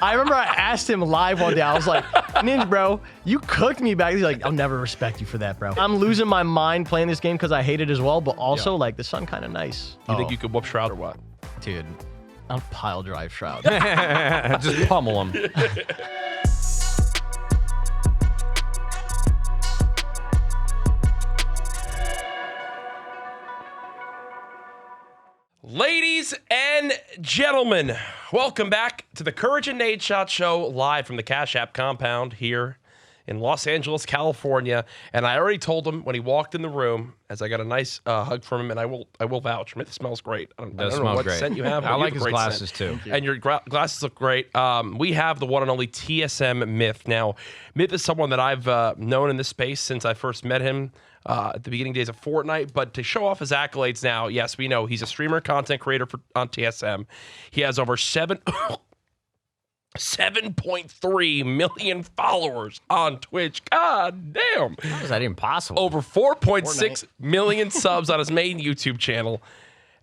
I remember I asked him live one day. I was like, Ninja, bro, you cooked me back. He's like, I'll never respect you for that, bro. I'm losing my mind playing this game because I hate it as well, but also, like, the sun kind of nice. You think you could whoop Shroud or what? Dude, I'll pile drive Shroud. Just pummel him. Ladies and gentlemen, welcome back to the CouRage and Nadeshot Show, live from the Cash App compound here in Los Angeles, California. And I already told him when he walked in the room, as I got a nice hug from him, and I will vouch. Myth smells great. I don't know what scent you have. I like his glasses too. And your glasses look great. We have the one and only TSM Myth. Now, Myth is someone that I've known in this space since I first met him at the beginning days of Fortnite. But to show off his accolades now, yes, we know he's a streamer, content creator on TSM. He has over 7.3 million followers on Twitch. God damn. How is that even possible? Over 4.6 million subs on his main YouTube channel.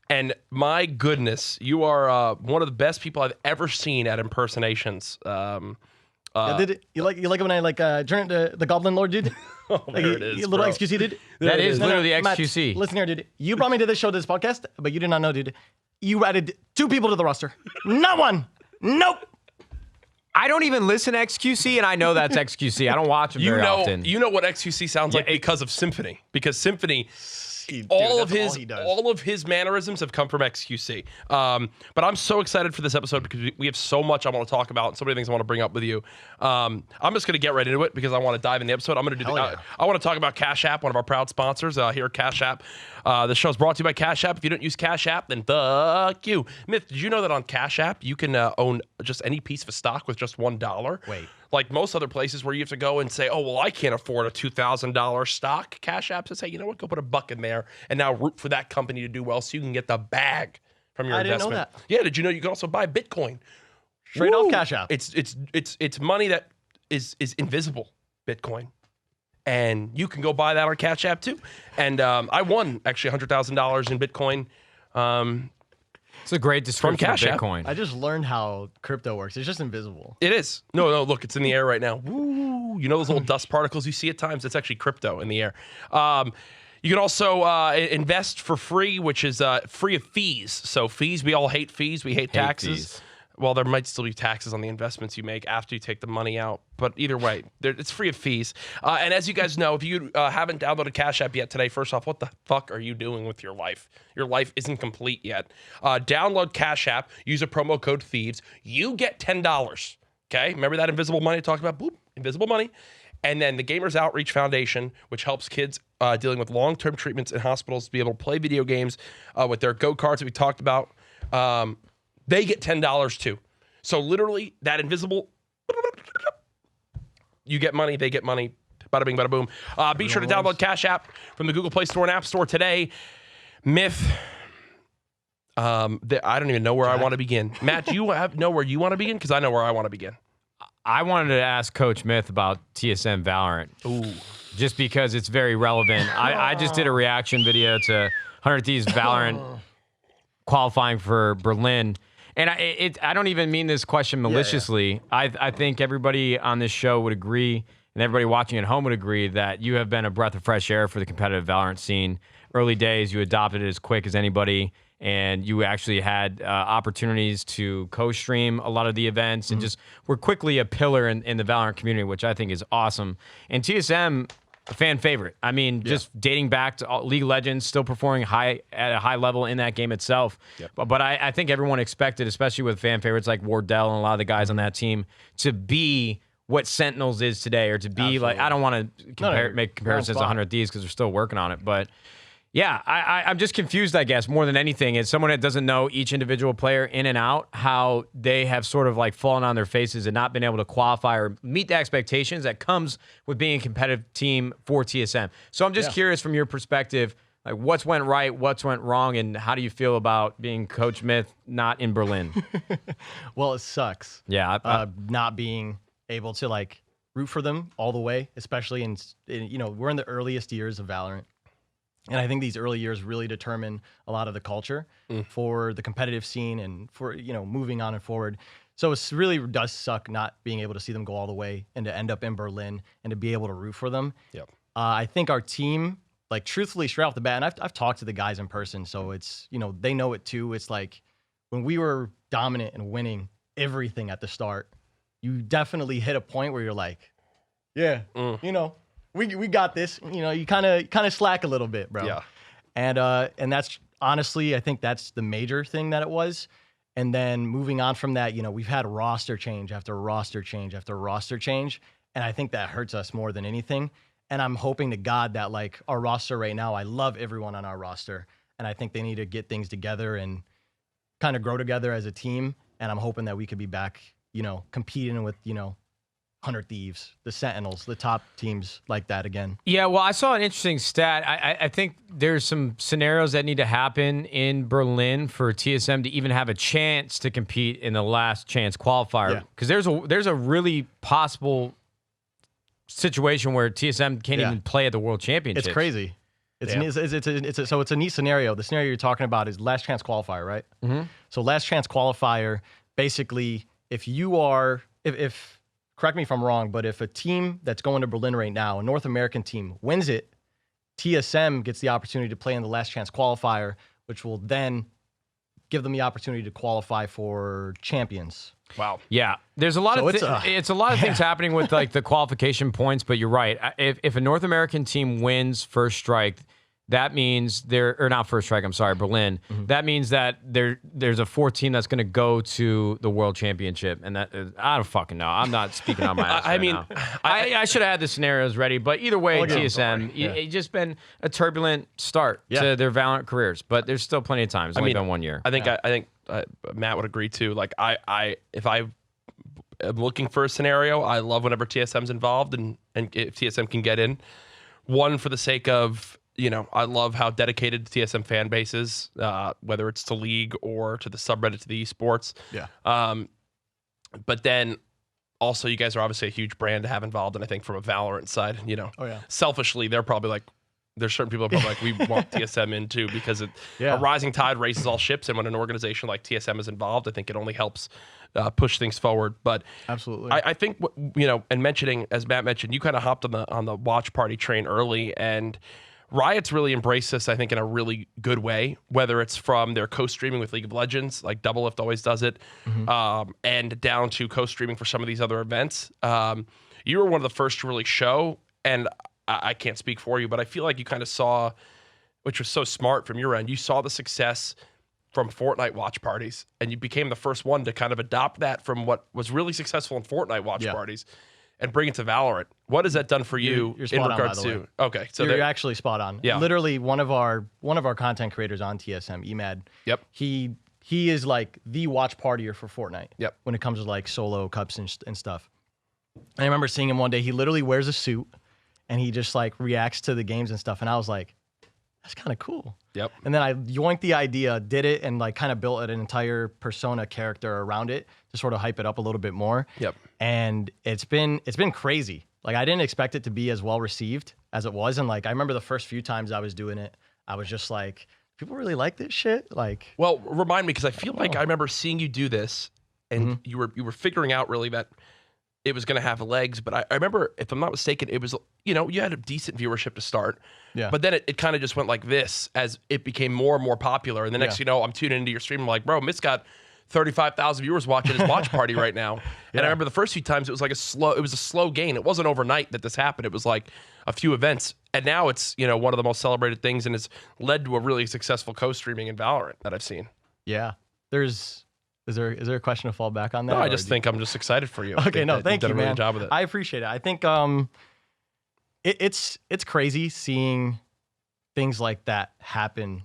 And my goodness, you are one of the best people I've ever seen at impersonations. You like it when I turn into the Goblin Lord, dude? Oh, there it is, You little bro. XQC, dude. That is literally Matt, XQC. listen here, dude. You brought me to this show, this podcast, but you did not know, dude. You added 2 people to the roster. Not one. Nope. I don't even listen to XQC, and I know that's XQC. I don't watch him very often. You know what XQC sounds like because of Symfuhny. Because Symfuhny, Dude, all that's of his mannerisms have come from XQC. But I'm so excited for this episode because we have so much I want to talk about and so many things I want to bring up with you. I'm just going to get right into it because I want to dive in the episode. I'm going to do. I want to talk about Cash App, one of our proud sponsors here at Cash App. The show's brought to you by Cash App. If you don't use Cash App, then fuck you. Myth, did you know that on Cash App you can own just any piece of stock with just $1? Wait. Like most other places where you have to go and say, oh, well, I can't afford a $2,000 stock. Cash App says, hey, you know what? Go put a buck in there and now root for that company to do well so you can get the bag from your investment. I didn't know that. Yeah, did you know you can also buy Bitcoin? Straight off Cash App. It's money that is invisible, Bitcoin. And you can go buy that on Cash App too. And I won actually $100,000 in Bitcoin. It's a great description From Cash of App. Bitcoin. I just learned how crypto works. It's just invisible. It is. No, look, it's in the air right now. Woo! You know those little dust particles you see at times? It's actually crypto in the air. You can also invest for free, which is free of fees. So fees, we all hate fees. We hate taxes. Fees. Well, there might still be taxes on the investments you make after you take the money out. But either way, it's free of fees. And as you guys know, if you haven't downloaded Cash App yet today, first off, what the fuck are you doing with your life? Your life isn't complete yet. Download Cash App. Use a promo code Thieves. You get $10. Okay? Remember that invisible money I talked about? Boop, invisible money. And then the Gamers Outreach Foundation, which helps kids dealing with long-term treatments in hospitals to be able to play video games with their go-karts that we talked about. They get $10 too. So literally, that invisible, you get money, they get money. Bada bing, bada boom. Be sure to download Cash App from the Google Play Store and App Store today. Myth. I don't even know where I want to begin. Matt, do you know where you want to begin? Because I know where I want to begin. I wanted to ask Coach Myth about TSM Valorant. Ooh. Just because it's very relevant. I just did a reaction video to 100 Thieves Valorant qualifying for Berlin. And I don't even mean this question maliciously. Yeah. I think everybody on this show would agree, and everybody watching at home would agree, that you have been a breath of fresh air for the competitive Valorant scene. Early days, you adopted it as quick as anybody, and you actually had opportunities to co-stream a lot of the events, and just were quickly a pillar in the Valorant community, which I think is awesome. And TSM, a fan favorite. I mean, just dating back to League of Legends, still performing at a high level in that game itself. Yep. But I think everyone expected, especially with fan favorites like Wardell and a lot of the guys on that team, to be what Sentinels is today, or to be like, I don't want to make comparisons to 100 Thieves because they're still working on it, but yeah, I'm just confused, I guess, more than anything. As someone that doesn't know each individual player in and out, how they have sort of like fallen on their faces and not been able to qualify or meet the expectations that comes with being a competitive team for TSM. So I'm just curious from your perspective, like what's went right, what's went wrong, and how do you feel about being Coach Myth not in Berlin? Well, it sucks. Yeah. Not being able to like root for them all the way, especially in we're in the earliest years of Valorant. And I think these early years really determine a lot of the culture for the competitive scene and for, moving on and forward. So it really does suck not being able to see them go all the way and to end up in Berlin and to be able to root for them. Yep. I think our team, like truthfully, straight off the bat, and I've talked to the guys in person, so it's, you know, they know it too. It's like when we were dominant and winning everything at the start, you definitely hit a point where you're like, yeah, you know, we got this. You know, you kind of slack a little bit, bro. Yeah. And that's honestly, I think that's the major thing that it was. And then moving on from that, you know, we've had roster change after roster change after roster change, and I think that hurts us more than anything. And I'm hoping to God that, like, our roster right now, I love everyone on our roster, and I think they need to get things together and kind of grow together as a team. And I'm hoping that we could be back, you know, competing with, you know, 100 Thieves, the Sentinels, the top teams like that again. Yeah, well, I saw an interesting stat. I think there's some scenarios that need to happen in Berlin for TSM to even have a chance to compete in the last chance qualifier. Because there's a really possible situation where TSM can't even play at the World Championship. It's crazy. So it's a neat scenario. The scenario you're talking about is last chance qualifier, right? Mm-hmm. So last chance qualifier, basically, if you are, if correct me if I'm wrong, but if a team that's going to Berlin right now, a North American team, wins it, TSM gets the opportunity to play in the last chance qualifier, which will then give them the opportunity to qualify for champions. Wow. Yeah, there's a lot it's a lot of things happening with like the qualification points, but you're right. If a North American team wins first strike, that means not first strike, I'm sorry, Berlin. Mm-hmm. That means that there's a fourth team that's going to go to the World Championship, and that I don't fucking know. I'm not speaking on my ass now. I should have had the scenarios ready, but either way, TSM, it's just been a turbulent start to their Valorant careers, but there's still plenty of time. It's only been 1 year. I think Matt would agree too. Like if I am looking for a scenario, I love whenever TSM's involved, and if TSM can get in, one for the sake of, you know, I love how dedicated the TSM fan base is, whether it's to League or to the subreddit to the esports. Yeah. But then also, you guys are obviously a huge brand to have involved, and I think from a Valorant side, you know, selfishly, they're probably like, there's certain people that are probably like, we want TSM in too, because a rising tide raises all ships, and when an organization like TSM is involved, I think it only helps push things forward. But absolutely, I think, you know, and mentioning, as Matt mentioned, you kind of hopped on the watch party train early, and Riot's really embraced this, I think, in a really good way, whether it's from their co-streaming with League of Legends, like Doublelift always does it, and down to co-streaming for some of these other events. You were one of the first to really show, and I can't speak for you, but I feel like you kind of saw, which was so smart from your end, you saw the success from Fortnite watch parties, and you became the first one to kind of adopt that from what was really successful in Fortnite watch parties and bring it to Valorant. What has that done for you in regards to? Okay, so you're actually spot on. Yeah, literally one of our content creators on TSM, Emad. Yep. He is like the watch partier for Fortnite. Yep. When it comes to like solo cups and stuff. And I remember seeing him one day. He literally wears a suit and he just like reacts to the games and stuff. And I was like, that's kind of cool. Yep. And then I yoinked the idea, did it, and like kind of built an entire persona character around it to sort of hype it up a little bit more. Yep. And it's been crazy. Like I didn't expect it to be as well received as it was. And like I remember the first few times I was doing it, I was just like, people really like this shit. Like, well, remind me, because I feel like I remember seeing you do this, and you were figuring out really that it was going to have legs. But I remember, if I'm not mistaken, it was, you know, you had a decent viewership to start. Yeah. But then it kind of just went like this as it became more and more popular. And the next, you know, I'm tuning into your stream. I'm like, bro, Miss got 35,000 viewers watching his watch party right now. And I remember the first few times it was like a slow gain. It wasn't overnight that this happened. It was like a few events. And now it's, you know, one of the most celebrated things, and it's led to a really successful co-streaming in Valorant that I've seen. Yeah. Is there a question to fall back on that? No, I just think I'm just excited for you. Okay, no, thank you, man. Done a really job with it. I appreciate it. I think it's crazy seeing things like that happen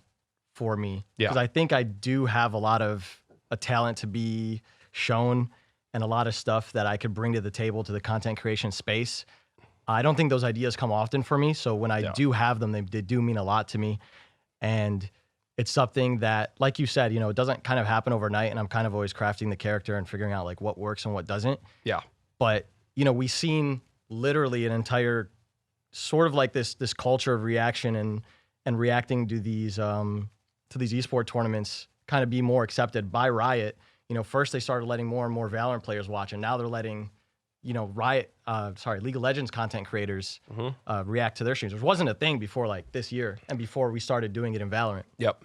for me. Yeah. Because I think I do have a lot of a talent to be shown and a lot of stuff that I could bring to the table to the content creation space. I don't think those ideas come often for me. So when I do have them, they do mean a lot to me. And it's something that, like you said, you know, it doesn't kind of happen overnight, and I'm kind of always crafting the character and figuring out like what works and what doesn't. Yeah. But, you know, we've seen literally an entire sort of like this culture of reaction and reacting to these esport tournaments kind of be more accepted by Riot. first they started letting more and more Valorant players watch, and now they're letting, League of Legends content creators react to their streams, which wasn't a thing before like this year and before we started doing it in Valorant. Yep.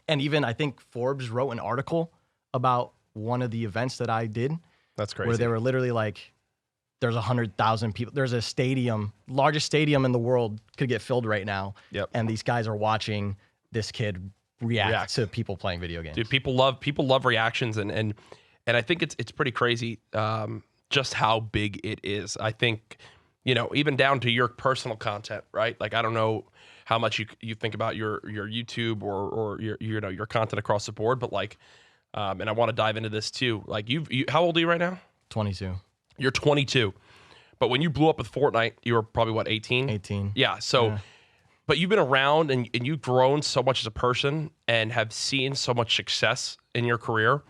And even I think Forbes wrote an article about one of the events that I did. That's crazy. Where they were literally like, there's 100,000 people. There's a stadium, largest stadium in the world could get filled right now. Yep. And these guys are watching this kid react to people playing video games. Dude, people love reactions, and I think it's pretty crazy just how big it is. I think, even down to your personal content, right? Like, I don't know how much you think about your YouTube or your content across the board, but like, and I want to dive into this too. Like, you how old are you right now? 22. You're 22. But when you blew up with Fortnite, you were probably what, 18? 18. Yeah. So, yeah. But you've been around and you've grown so much as a person and have seen so much success in your career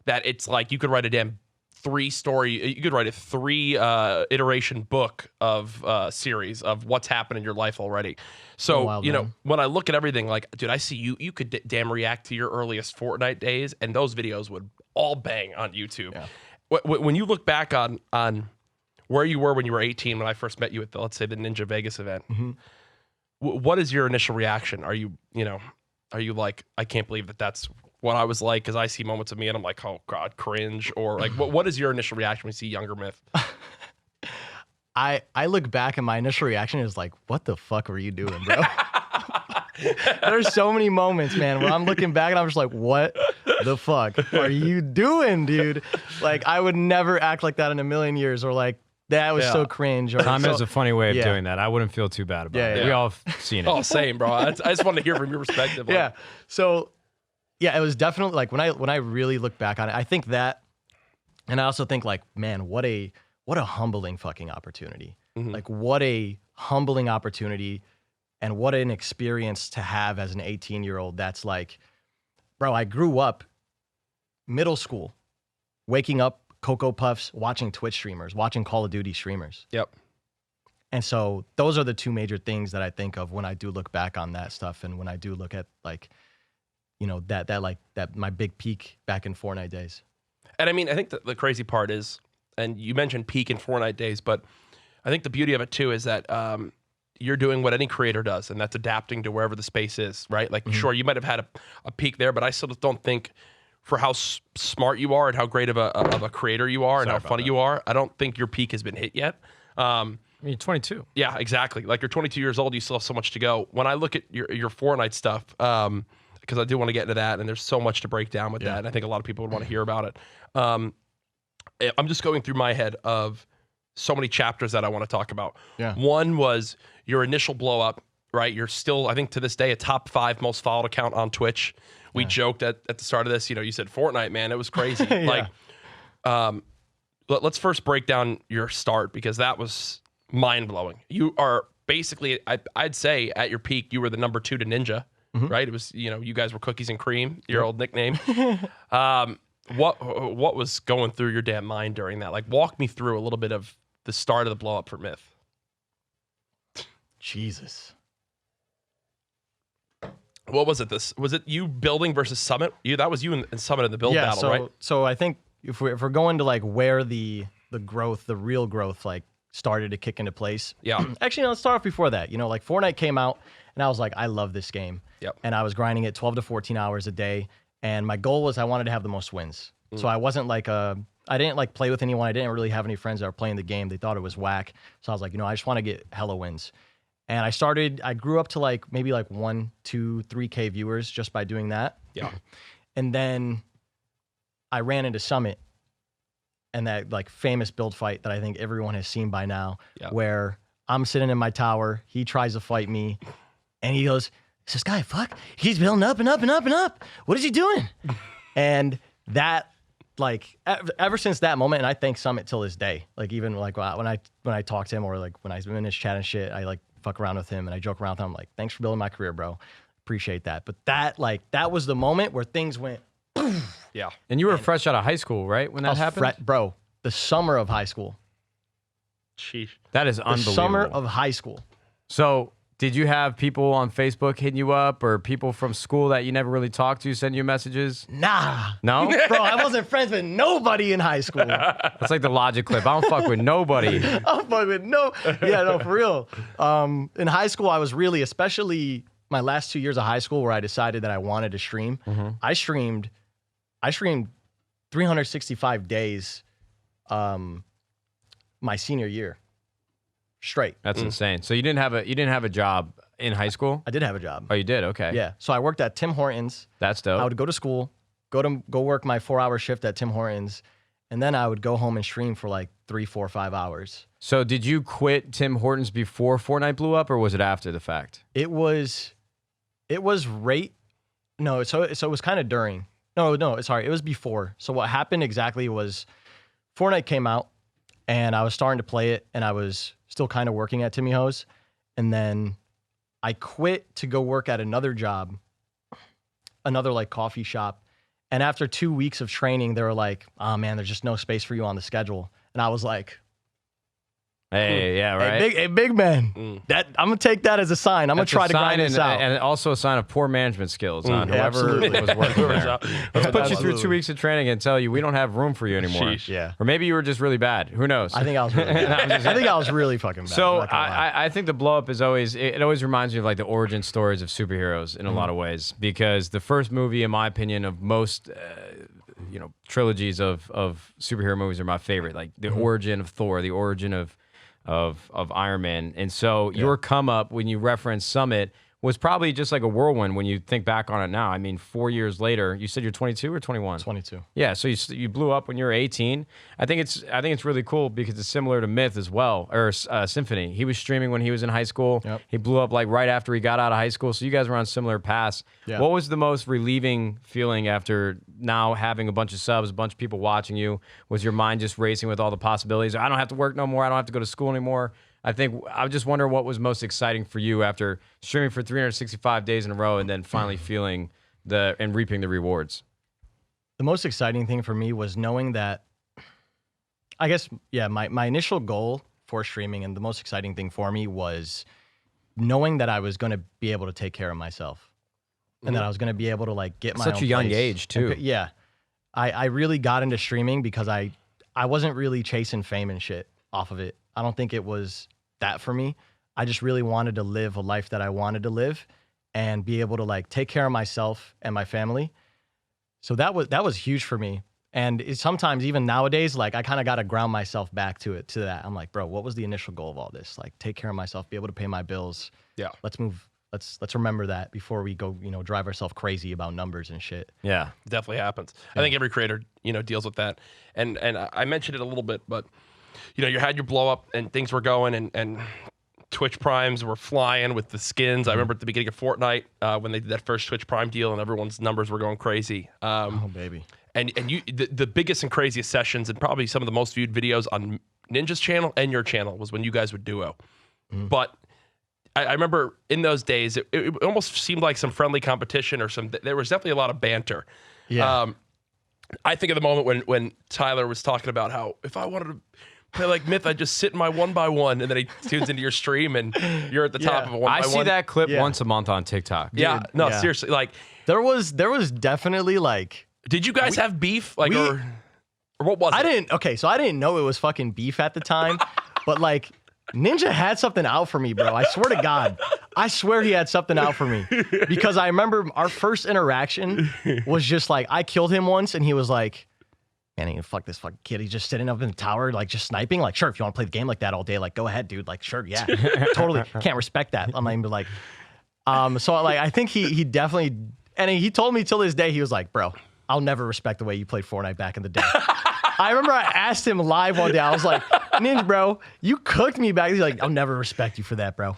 that it's like you could write a damn 3 iteration book of series of what's happened in your life already. So, wild, when I look at everything, like, dude, I see you could damn react to your earliest Fortnite days, and those videos would all bang on YouTube. Yeah. When you look back on where you were when you were 18, when I first met you at let's say the Ninja Vegas event, what is your initial reaction? Are you like, I can't believe that's what I was like, because I see moments of me and I'm like, oh God, cringe, or like, what is your initial reaction when you see younger Myth? I look back and my initial reaction is like, what the fuck were you doing, bro? There's so many moments, man, where I'm looking back and I'm just like, what the fuck are you doing, dude? Like, I would never act like that in a million years, or like, that was so cringe. Tom has a funny way of doing that. I wouldn't feel too bad about it. Yeah. We all have seen it. Oh, same, bro. I just wanted to hear from your perspective. Like. Yeah. So, yeah, it was definitely like when I really look back on it, I think that, and I also think like, man, what a humbling fucking opportunity. Like, what a humbling opportunity, and what an experience to have as an 18-year-old. That's like, bro, I grew up middle school, waking up Cocoa Puffs, watching Twitch streamers, watching Call of Duty streamers. Yep. And so those are the two major things that I think of when I do look back on that stuff, and when I do look at like, that my big peak back in Fortnite days. And I mean, I think the crazy part is, and you mentioned peak in Fortnite days, but I think the beauty of it too is that you're doing what any creator does, and that's adapting to wherever the space is, right? Like, sure, you might have had a peak there, but I still don't think, for how smart you are and how great of a creator you are and how funny you are, I don't think your peak has been hit yet. You're 22. Yeah, exactly. Like, you're 22 years old, you still have so much to go. When I look at your Fortnite stuff, because I do want to get into that, and there's so much to break down with that, and I think a lot of people would want to hear about it. I'm just going through my head of so many chapters that I want to talk about. Yeah. One was your initial blow up, right? You're still, I think to this day, a top 5 most followed account on Twitch. We joked at the start of this, you said Fortnite, man, it was crazy. Like, let's first break down your start, because that was mind blowing. You are basically, I'd say at your peak, you were the number 2 to Ninja, right? It was, you guys were cookies and cream, your old nickname. What was going through your damn mind during that? Like, walk me through a little bit of the start of the blow up for Myth. Jesus. What was it? Was it you building versus Summit? That was you and Summit in the build battle, right? So I think if we're going to like where the growth, the real growth, like started to kick into place. Yeah. Actually, let's start off before that. Like Fortnite came out, and I was like, I love this game. Yep. And I was grinding it 12 to 14 hours a day, and my goal was I wanted to have the most wins. So I wasn't like I didn't like play with anyone. I didn't really have any friends that were playing the game. They thought it was whack. So I was like, I just want to get hella wins. And I grew up to like maybe like 1, 2, 3K viewers just by doing that. Yeah. And then I ran into Summit, and that like famous build fight that I think everyone has seen by now, where I'm sitting in my tower, he tries to fight me, and he goes, "Is this guy fuck? He's building up and up and up and up. What is he doing?" And that, like, ever since that moment, and I thank Summit till this day. Like, even like when I talk to him, or like when I'm in his chat and shit, I like fuck around with him and I joke around with him. I'm like, thanks for building my career, bro. Appreciate that. But that was the moment where things went. Yeah. And you were fresh out of high school, right? When that happened? Bro, the summer of high school. Sheesh. That is unbelievable. The summer of high school. So Did you have people on Facebook hitting you up or people from school that you never really talked to send you messages? Nah. No? Bro, I wasn't friends with nobody in high school. That's like the Logic clip. I don't fuck with nobody. I don't fuck with for real. In high school, I was really, especially my last 2 years of high school where I decided that I wanted to stream. I streamed 365 days my senior year. Straight. That's insane. So you didn't have a job in high school? I did have a job. Oh, you did? Okay. Yeah. So I worked at Tim Hortons. That's dope. I would go to school, go work my 4-hour shift at Tim Hortons, and then I would go home and stream for like 3, 4, 5 hours. So did you quit Tim Hortons before Fortnite blew up, or was it after the fact? It was right. No, so it was kind of during. No, sorry, it was before. So what happened exactly was Fortnite came out, and I was starting to play it, and I was still kind of working at Timmy Ho's, and then I quit to go work at another job, another like coffee shop. And after 2 weeks of training, they were like, "Oh man, there's just no space for you on the schedule." And I was like, "Hey, yeah, right, hey, big man, that I'm gonna take that as a sign. I'm gonna try to grind this out." And also a sign of poor management skills on whoever was working there. Let's put you through 2 weeks of training and tell you we don't have room for you anymore. Sheesh. Yeah. Or maybe you were just really bad. Who knows? I think I was really bad. I think I was really fucking bad. So I think the blow up is always, it always reminds me of like the origin stories of superheroes in a lot of ways, because the first movie, in my opinion, of most trilogies of superhero movies are my favorite. Like the origin of Thor, the origin of Iron Man. And so your come up when you reference Summit was probably just like a whirlwind when you think back on it now. I mean, 4 years later, you said you're 22 or 21? 22. Yeah, so you blew up when you were 18. I think it's really cool because it's similar to Myth as well, or Symfuhny. He was streaming when he was in high school. Yep. He blew up like right after he got out of high school. So you guys were on similar paths. Yeah. What was the most relieving feeling after now having a bunch of subs, a bunch of people watching you? Was your mind just racing with all the possibilities? I don't have to work no more. I don't have to go to school anymore. I just wonder what was most exciting for you after streaming for 365 days in a row and then finally feeling and reaping the rewards. The most exciting thing for me was knowing that, I guess, my initial goal for streaming and the most exciting thing for me was knowing that I was going to be able to take care of myself and that I was going to be able to like get my own Such a young place. age too. Yeah. I really got into streaming because I wasn't really chasing fame and shit off of it. I don't think it was that for me. I just really wanted to live a life that I wanted to live and be able to like take care of myself and my family. So that was huge for me. And sometimes even nowadays, like I kind of got to ground myself back to that. I'm like, bro, what was the initial goal of all this? Like take care of myself, be able to pay my bills. Yeah. Let's move. Let's remember that before we go, drive ourselves crazy about numbers and shit. Yeah. Definitely happens. I think every creator, deals with that. And I mentioned it a little bit, but you had your blow up and things were going and Twitch Primes were flying with the skins. I remember at the beginning of Fortnite when they did that first Twitch Prime deal and everyone's numbers were going crazy. Oh, baby. And the biggest and craziest sessions and probably some of the most viewed videos on Ninja's channel and your channel was when you guys would duo. But I remember in those days, it almost seemed like some friendly competition or there was definitely a lot of banter. Yeah. I think of the moment when Tyler was talking about how if I wanted to play like Myth, I'd just sit in my 1x1, and then he tunes into your stream and you're at the top of a 1x1. I see that clip once a month on TikTok. Yeah, seriously. Like there was definitely like. Did you guys have beef? Like or what was it? So I didn't know it was fucking beef at the time, but like Ninja had something out for me, bro. I swear to God. I swear he had something out for me. Because I remember our first interaction was just like, I killed him once and he was like, man, fuck this fucking kid. He's just sitting up in the tower, like just sniping. Like, sure, if you want to play the game like that all day, like go ahead, dude. Like, sure, yeah. Totally. Can't respect that. I'm like, so like I think he definitely, and he told me till this day, he was like, bro, I'll never respect the way you played Fortnite back in the day. I remember I asked him live one day, I was like, Ninja, bro, you cooked me back. He's like, I'll never respect you for that, bro.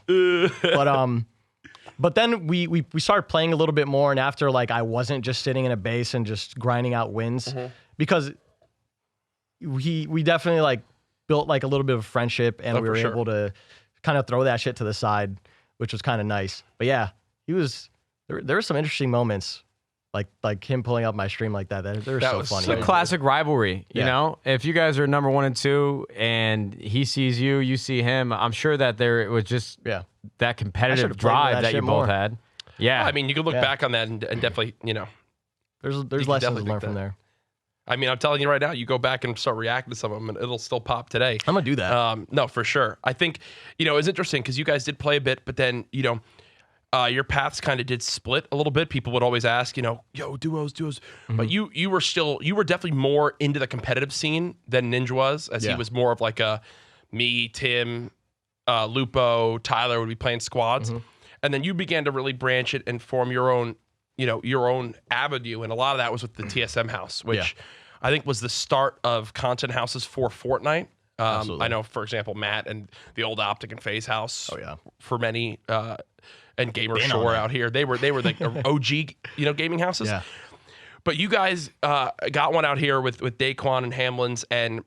But then we started playing a little bit more, and after like I wasn't just sitting in a base and just grinding out wins, because we definitely like built like a little bit of friendship, and we were able to kind of throw that shit to the side, which was kind of nice. But yeah, there were some interesting moments. Like him pulling up my stream like that. They're so funny. It's a classic rivalry, you know? If you guys are number 1 and 2 and he sees you, you see him, I'm sure that there was just that competitive should've played with drive that that you shit both more. had. Yeah. I mean, you could look back on that and definitely, There's can lessons to definitely learn think from that. there. I mean, I'm telling you right now, you go back and start reacting to some of them, and it'll still pop today. I'm gonna do that. No, for sure. I think, it's interesting because you guys did play a bit, but then, your paths kind of did split a little bit. People would always ask, yo, duos. But you were definitely more into the competitive scene than Ninja was, as he was more of like me, Tim, Lupo, Tyler would be playing squads. And then you began to really branch it and form your own avenue. And a lot of that was with the TSM house, which I think was the start of content houses for Fortnite. I know, for example, Matt and the old Optic and Phase house for many, and Gamer Shore out here. They were the OG, gaming houses. Yeah. But you guys got one out here with Daequan and Hamlinz, and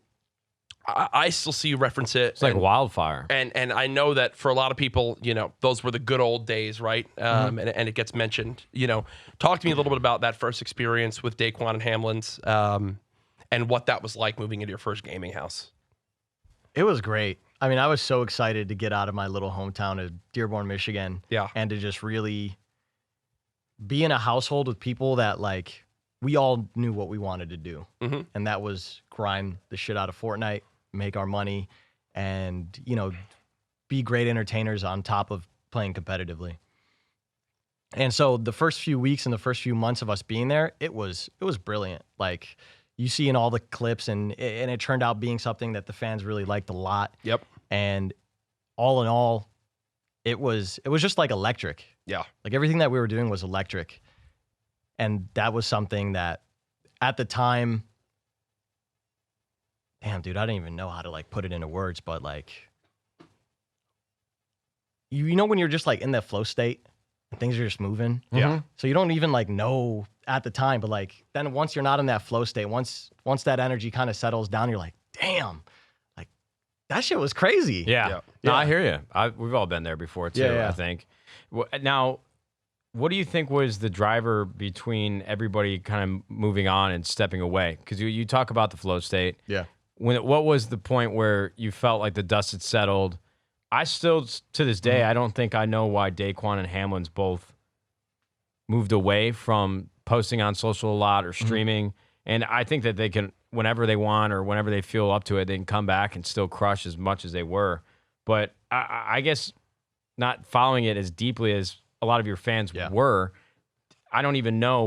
I still see you reference it. It's like wildfire. And I know that for a lot of people, those were the good old days, right? And it gets mentioned. Talk to me a little bit about that first experience with Daequan and Hamlinz, and what that was like moving into your first gaming house. It was great. I mean, I was so excited to get out of my little hometown of Dearborn, Michigan. Yeah. And to just really be in a household with people that, like, we all knew what we wanted to do. And that was grind the shit out of Fortnite, make our money, and, be great entertainers on top of playing competitively. And so the first few weeks and the first few months of us being there, it was brilliant. Like, you see in all the clips, and it turned out being something that the fans really liked a lot. Yep. And all in all, it was just like electric. Yeah. Like, everything that we were doing was electric. And that was something that at the time, damn, dude, I don't even know how to like put it into words, but like, you know when you're just like in that flow state and things are just moving? Yeah. So you don't even like know at the time, but like then once you're not in that flow state, once that energy kind of settles down, you're like, damn, like that shit was crazy. Yeah. No, I hear you. We've all been there before too, I think. Now, what do you think was the driver between everybody kind of moving on and stepping away? Because you talk about the flow state. Yeah. What was the point where you felt like the dust had settled? I still, to this day, I don't think I know why Daequan and Hamlinz both moved away from posting on social a lot or streaming. And I think that they can, whenever they want or whenever they feel up to it, they can come back and still crush as much as they were. But I guess not following it as deeply as a lot of your fans were, I don't even know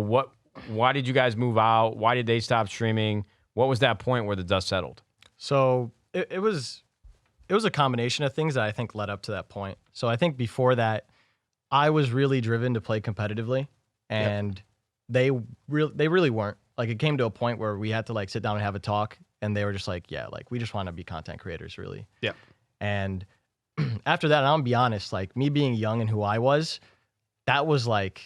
why did you guys move out? Why did they stop streaming? What was that point where the dust settled? So it was a combination of things that I think led up to that point. So I think before that, I was really driven to play competitively, and they really weren't. Like, it came to a point where we had to like sit down and have a talk, and they were just like, yeah, like we just want to be content creators, really. Yeah. And after that, and I'll be honest, like me being young and who I was, that was like,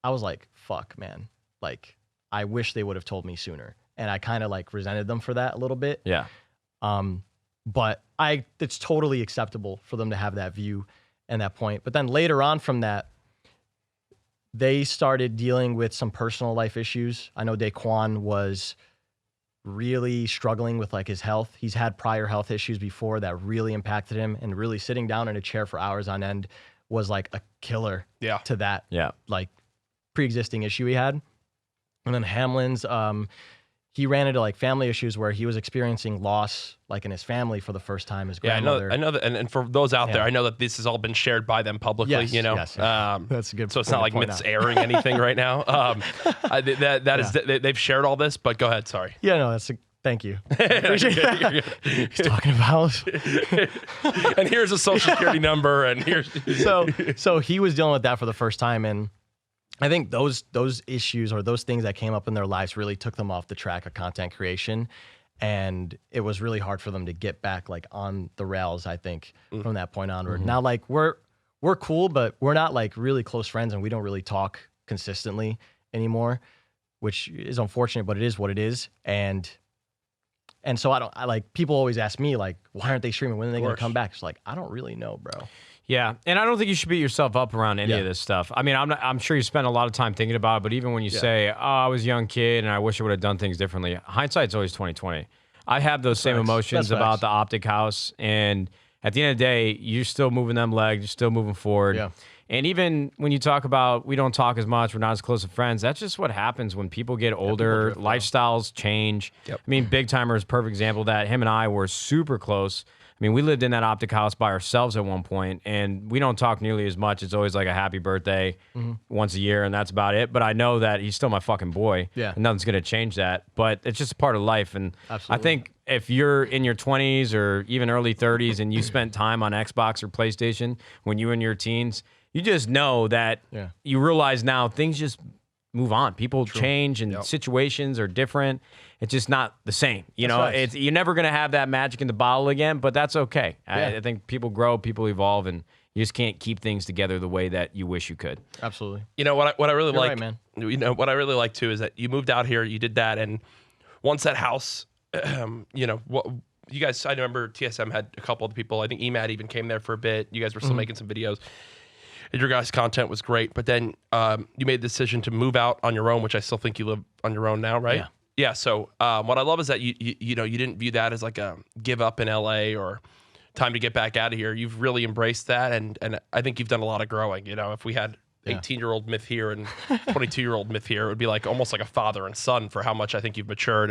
I was like, fuck, man. Like, I wish they would have told me sooner. And I kind of like resented them for that a little bit. Yeah. But it's totally acceptable for them to have that view and that point. But then later on from that, they started dealing with some personal life issues. I know Daequan was really struggling with like his health. He's had prior health issues before that really impacted him, and really sitting down in a chair for hours on end was like a killer to that like pre-existing issue he had. And then Hamlinz, he ran into like family issues where he was experiencing loss like in his family for the first time. His grandmother. I know that, and for those out there, I know that this has all been shared by them publicly. Yes. That's a good. So it's not like Myth's airing anything right now. They've shared all this, but go ahead. Sorry. Yeah, no, thank you. Appreciate it. He's talking about. And here's a social security number, and here's. So he was dealing with that for the first time, and I think those issues or those things that came up in their lives really took them off the track of content creation, and it was really hard for them to get back like on the rails, I think, from that point onward. Now, like we're cool, but we're not like really close friends, and we don't really talk consistently anymore, which is unfortunate, but it is what it is. And so I like, people always ask me like, why aren't they streaming? When are they going to come back? It's like, I don't really know, bro. Yeah, and I don't think you should beat yourself up around any of this stuff. I mean, I'm sure you spend a lot of time thinking about it, but even when you say, "Oh, I was a young kid and I wish I would have done things differently," hindsight's always 20/20. I have those same emotions about the Optic House, and at the end of the day, you're still moving them legs, you're still moving forward. Yeah. And even when you talk about we don't talk as much, we're not as close of friends, that's just what happens when people get older, lifestyles change. Yep. I mean, Big Timer is a perfect example of that. Him and I were super close. I mean, we lived in that optic house by ourselves at one point, and we don't talk nearly as much. It's always like a happy birthday once a year, and that's about it. But I know that he's still my fucking boy. Yeah. And nothing's going to change that. But it's just a part of life. And Absolutely. I think if you're in your 20s or even early 30s and you spent time on Xbox or PlayStation when you were in your teens, you just know that you realize now things just move on. People change and situations are different. It's just not the same. You know, nice. you're never going to have that magic in the bottle again, but that's okay. I think people grow, people evolve, and you just can't keep things together the way that you wish you could. Absolutely. You know what I really You're like, right, man. You know what I really like too is that you moved out here, you did that, and once that house, you know, what you guys, I remember TSM had a couple of people. I think Emad even came there for a bit. You guys were still making some videos. And your guys' content was great, but then you made the decision to move out on your own, which I still think you live on your own now, right? Yeah. Yeah. So what I love is that you know you didn't view that as like a give up in LA or time to get back out of here. You've really embraced that, and I think you've done a lot of growing. You know, if we had 18-year-old Myth here and 22-year-old Myth here, it would be like almost like a father and son for how much I think you've matured.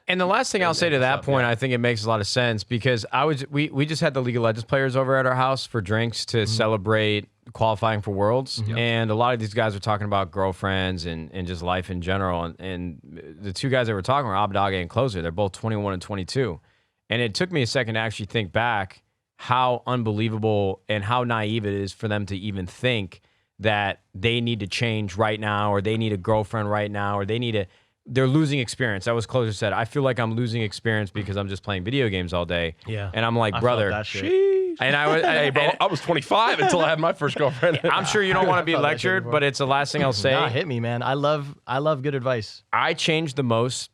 And the last thing I'll say to that point, I think it makes a lot of sense because we just had the League of Legends players over at our house for drinks to celebrate qualifying for Worlds. And a lot of these guys were talking about girlfriends and just life in general. And the two guys that were talking were Abadage and Closer. They're both 21 and 22. And it took me a second to actually think back how unbelievable and how naive it is for them to even think that they need to change right now or they need a girlfriend right now or they're losing experience. That was Closer said. I feel like I'm losing experience because I'm just playing video games all day. Yeah. And I'm like, I brother. felt that shit. And I was, Hey, bro, I was 25 until I had my first girlfriend. I'm sure you don't want to be felt that shit lectured, before. but it's the last thing I'll say. Nah, hit me, man. I love good advice. I changed the most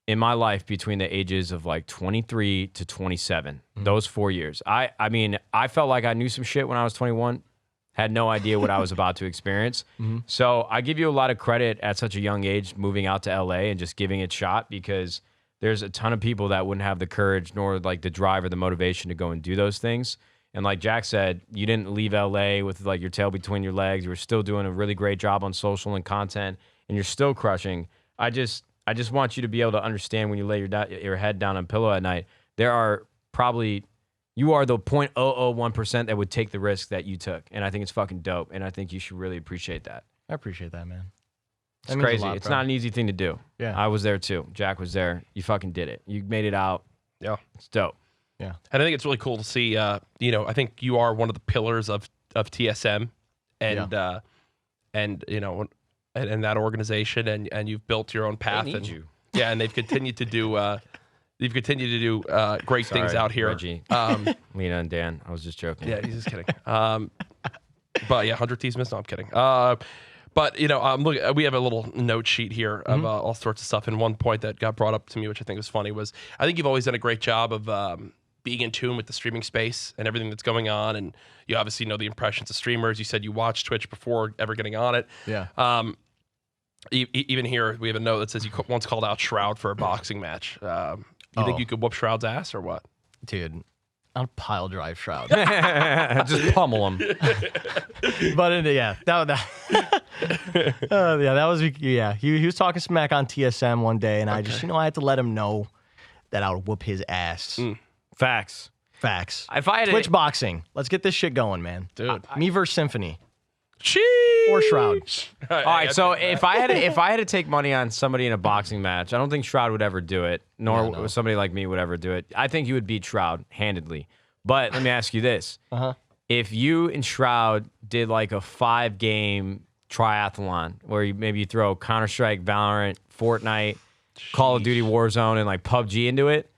in my life between the ages of like 23 to 27. Those 4 years. I mean, I felt like I knew some shit when I was 21. Had no idea what I was about to experience. So I give you a lot of credit at such a young age moving out to LA and just giving it a shot because there's a ton of people that wouldn't have the courage nor like the drive or the motivation to go and do those things. And like Jack said, you didn't leave LA with like your tail between your legs. You were still doing a really great job on social and content and you're still crushing. I just want you to be able to understand when you lay your head down on pillow at night, there are probably... You are the 0.001% that would take the risk that you took. And I think it's fucking dope. And I think you should really appreciate that. I appreciate that, man. It's crazy. It's not an easy thing to do. Yeah. I was there too. Jack was there. You fucking did it. You made it out. Yeah. It's dope. Yeah. And I think it's really cool to see, you know, I think you are one of the pillars of TSM and you know, and that organization and you've built your own path. They need and you. Yeah. And they've continued to do, great things out here. Reggie. Lena and Dan. I was just joking. Yeah, he's just kidding. But yeah, 100 Thieves Myth. No, I'm kidding. But you know, look, we have a little note sheet here of all sorts of stuff. And one point that got brought up to me, which I think was funny, was I think you've always done a great job of being in tune with the streaming space and everything that's going on. And you obviously know the impressions of streamers. You said you watched Twitch before ever getting on it. Yeah. Even here, we have a note that says you once called out Shroud for a boxing match. You think you could whoop Shroud's ass or what? Dude, I'll pile drive Shroud. Just pummel him. But yeah, that was he was talking smack on TSM one day, and I just I had to let him know that I would whoop his ass. Facts. If I had Twitch boxing, let's get this shit going, man, dude. Me versus Symfuhny. Or Shroud. All right, so if I had to take money on somebody in a boxing match, I don't think Shroud would ever do it, nor somebody like me would ever do it. I think you would beat Shroud handedly. But let me ask you this: if you and Shroud did like a 5-game triathlon, where you throw Counter-Strike, Valorant, Fortnite, Call of Duty Warzone, and like PUBG into it,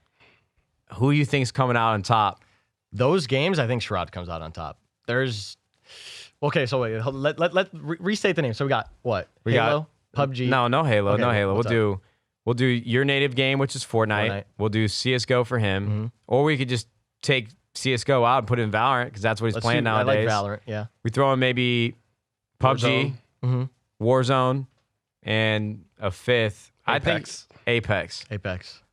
who do you think's coming out on top? Those games, I think Shroud comes out on top. Okay, so wait, let restate the name. So we got what? Halo, PUBG. No Halo, Okay, no Halo. what's We'll do your native game, which is Fortnite. We'll do CS:GO for him, or we could just take CS:GO out and put it in Valorant because that's what he's playing nowadays. I like Valorant. Yeah. We throw in maybe PUBG, Warzone, and a fifth. Apex. I think Apex. Apex.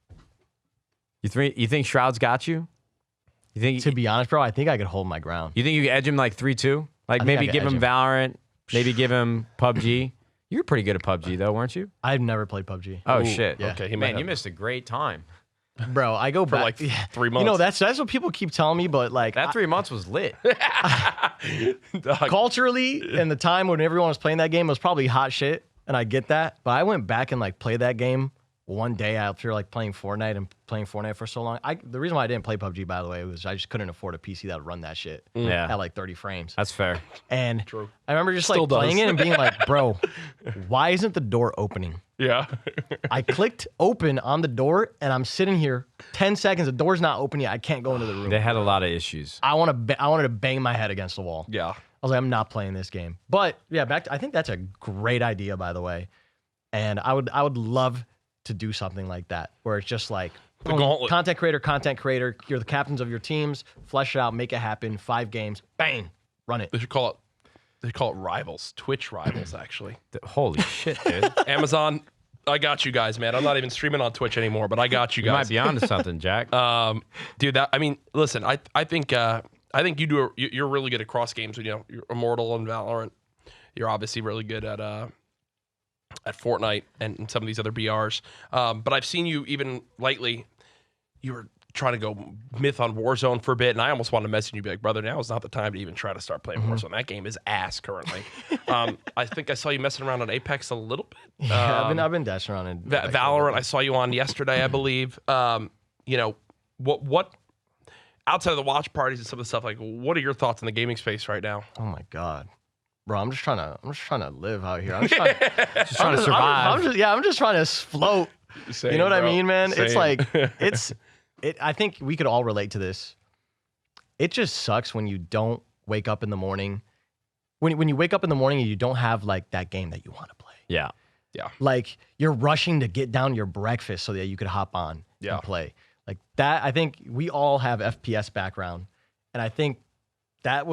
You think Shroud's got you? You think? To be honest, bro, I think I could hold my ground. You think you could edge him like 3-2? Like maybe give him Valorant, maybe give him PUBG. You were pretty good at PUBG though, weren't you? I've never played PUBG. Oh shit. Yeah. Okay, Man, you missed a great time. Bro, I go back like 3 months. You know, that's what people keep telling me, but like That 3 months was lit. culturally, and the time when everyone was playing that game was probably hot shit, and I get that. But I went back and like played that game one day after like playing Fortnite for so long. The reason why I didn't play PUBG, by the way, was I just couldn't afford a PC that would run that shit at like 30 frames. That's fair. And True. I remember just Still like playing does. it and being like, bro, why isn't the door opening? Yeah. I clicked open on the door, and I'm sitting here 10 seconds. The door's not open yet. I can't go into the room. They had a lot of issues. I wanted to bang my head against the wall. Yeah. I was like, I'm not playing this game. But yeah, I think that's a great idea, by the way. And I would love to do something like that, where it's just like The gauntlet. content creator. You're the captains of your teams. Flesh it out, make it happen. 5 games, bang, run it. They should call it rivals, Twitch rivals, actually. Holy shit, dude. Amazon, I got you guys, man. I'm not even streaming on Twitch anymore, but I got you You might guys. be onto something, Jack. Dude, listen, I think you're really good at cross games. You know, you're Immortal and Valorant. You're obviously really good at Fortnite and some of these other BRs. But I've seen you even lately. You were trying to go Myth on Warzone for a bit, and I almost wanted to message you and be like, brother, now is not the time to even try to start playing Warzone. That game is ass currently. I think I saw you messing around on Apex a little bit. Yeah, I've been dashing around in Valorant, I saw you on yesterday, I believe. You know, what outside of the watch parties and some of the stuff, like, what are your thoughts in the gaming space right now? Oh my god, bro, I'm just trying to live out here. I'm just trying, Trying to survive. I'm just trying to float. Same, You know what I bro. mean, man? It's Same. like I think we could all relate to this. It just sucks when you don't wake up in the morning. When you wake up in the morning and you don't have like that game that you want to play. Yeah. Like you're rushing to get down your breakfast so that you could hop on and play. Like that, I think we all have FPS background. And I think that's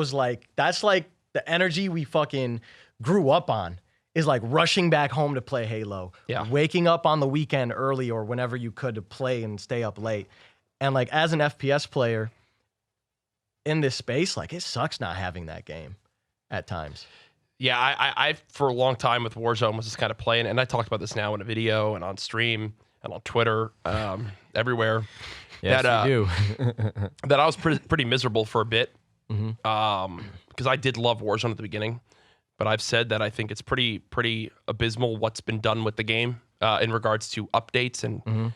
like the energy we fucking grew up on is like rushing back home to play Halo. Yeah. Waking up on the weekend early or whenever you could to play and stay up late. And like as an FPS player in this space, like it sucks not having that game at times. Yeah, I for a long time with Warzone was just kind of playing, and I talked about this now in a video and on stream and on Twitter, everywhere. Yes, you do. That I was pretty miserable for a bit, Mm-hmm. because I did love Warzone at the beginning, but I've said that I think it's pretty abysmal what's been done with the game in regards to updates and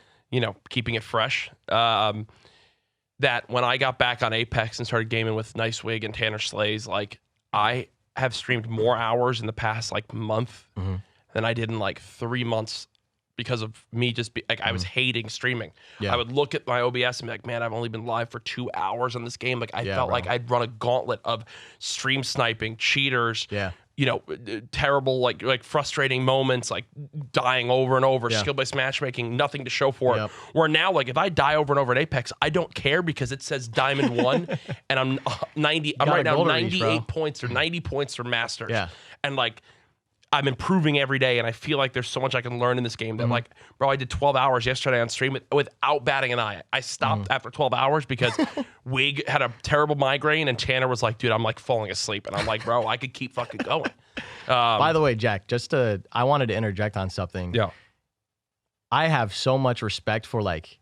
keeping it fresh. That when I got back on Apex and started gaming with Nicewig and Tanner Slays, like I have streamed more hours in the past like month than I did in like 3 months because of me just I was hating streaming. Yeah. I would look at my OBS and be like, man, I've only been live for 2 hours on this game. Like I felt bro. like I'd run a gauntlet of stream sniping, cheaters, Yeah. terrible, like frustrating moments, like dying over and over, Yeah. skill-based matchmaking, nothing to show for Yep. it. Where now, like if I die over and over at Apex, I don't care because it says Diamond 1 and I'm 90. I'm got right a now goal to reach, 98 bro. points or 90 points for Masters. Yeah. And like I'm improving every day, and I feel like there's so much I can learn in this game that like, bro, I did 12 hours yesterday on stream without batting an eye. I stopped after 12 hours because Wig had a terrible migraine, and Tanner was like, dude, I'm like falling asleep. And I'm like, bro, I could keep fucking going. By the way, Jack, I wanted to interject on something. Yeah. I have so much respect for like,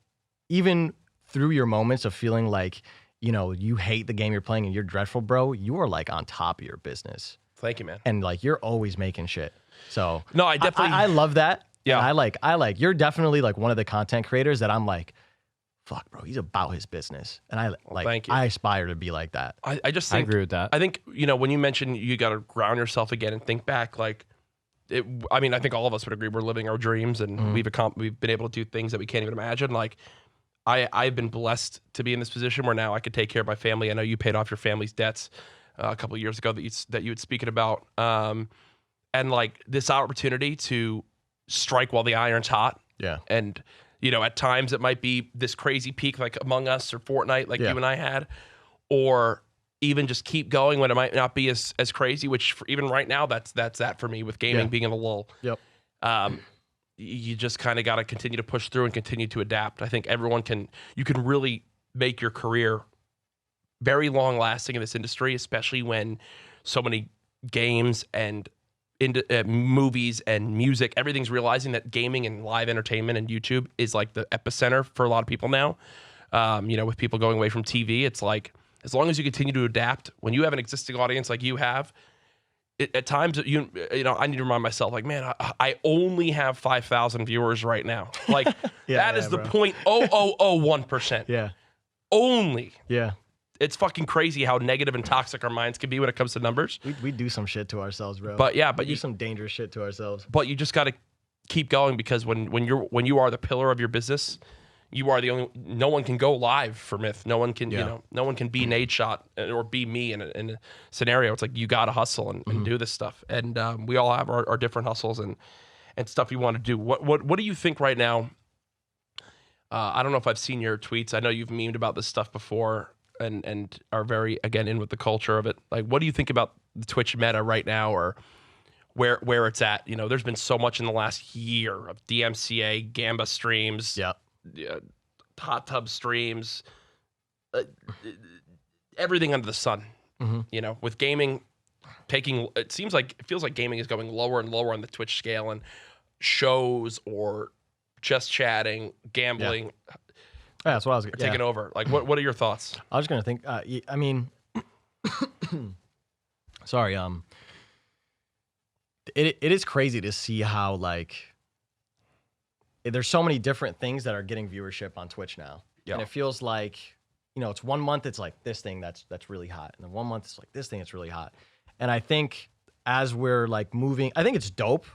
even through your moments of feeling like, you hate the game you're playing and you're dreadful, bro, you are like on top of your business. Thank you, man. And like, you're always making shit. So No, I definitely- I love that. Yeah. And I like, you're definitely like one of the content creators that I'm like, fuck, bro, he's about his business. And I like, thank you. I aspire to be like that. I just I think, agree with that. I think, when you mentioned you got to ground yourself again and think back, like, I think all of us would agree we're living our dreams and we've been able to do things that we can't even imagine. Like, I've been blessed to be in this position where now I could take care of my family. I know you paid off your family's debts a couple of years ago that you had speaking about. And like this opportunity to strike while the iron's hot. Yeah. And, at times it might be this crazy peak like Among Us or Fortnite like you and I had, or even just keep going when it might not be as crazy, which even right now, that's that for me with gaming being in a lull. Yep. You just kind of got to continue to push through and continue to adapt. I think you can really make your career very long lasting in this industry, especially when so many games and movies and music, everything's realizing that gaming and live entertainment and YouTube is like the epicenter for a lot of people now. With people going away from TV, it's like, as long as you continue to adapt, when you have an existing audience like you have, at times, I need to remind myself, like, man, I only have 5,000 viewers right now. Like, that is the 0.0001%. Yeah. Only. Yeah. It's fucking crazy how negative and toxic our minds can be when it comes to numbers. We do some shit to ourselves, bro. But we do some dangerous shit to ourselves. But you just got to keep going, because when you are the pillar of your business, you are the only. No one can go live for Myth. No one can no one can be Nadeshot or be me in a scenario. It's like, you got to hustle and do this stuff. And we all have our different hustles and stuff you want to do. What do you think right now? I don't know if I've seen your tweets. I know you've memed about this stuff before. And are very, again, in with the culture of it. Like, what do you think about the Twitch meta right now, or where it's at? There's been so much in the last year of DMCA, Gamba streams, hot tub streams, everything under the sun. With gaming it feels like gaming is going lower and lower on the Twitch scale, and shows or just chatting, gambling. Yeah. Yeah, that's what I was taking over. Like, what are your thoughts? I was gonna think. I mean, sorry. It is crazy to see how, like, there's so many different things that are getting viewership on Twitch now, and it feels like, it's 1 month it's like this thing that's really hot, and then 1 month it's like this thing that's really hot, and I think as we're like moving, I think it's dope.